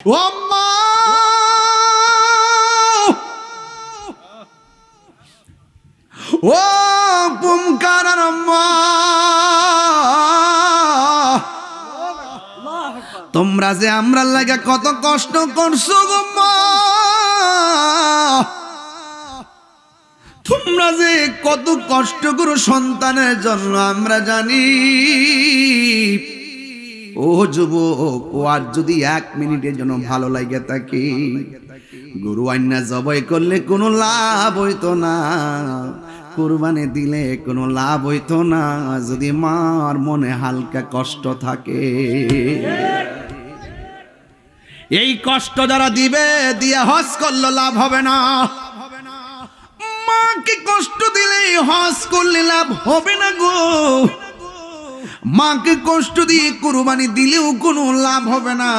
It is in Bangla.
ও আম্মা, ও পুমকারার আম্মা, তোমরা যে আমরা লাগা কত কষ্ট করছো গো মা, তোমরা যে কত কষ্ট করো সন্তানের জন্য আমরা জানি। ও যুবক, ও আর যদি 1 মিনিটের জন্য ভালো লাগে থাকে, গরু আইনা জবাই করলে কোনো লাভ হইতো না, কুরবানি দিলে কোনো লাভ হইতো না যদি মার মনে হালকা কষ্ট থাকে। এই কষ্ট যারা দিবে, দিয়ে হজ করলে লাভ হবে না। মাকে কষ্ট দিলে হজ করলে লাভ হবে না গো। মাকে কষ্ট দিয়ে কুরবানি দিলেও কোনো লাভ হবে না।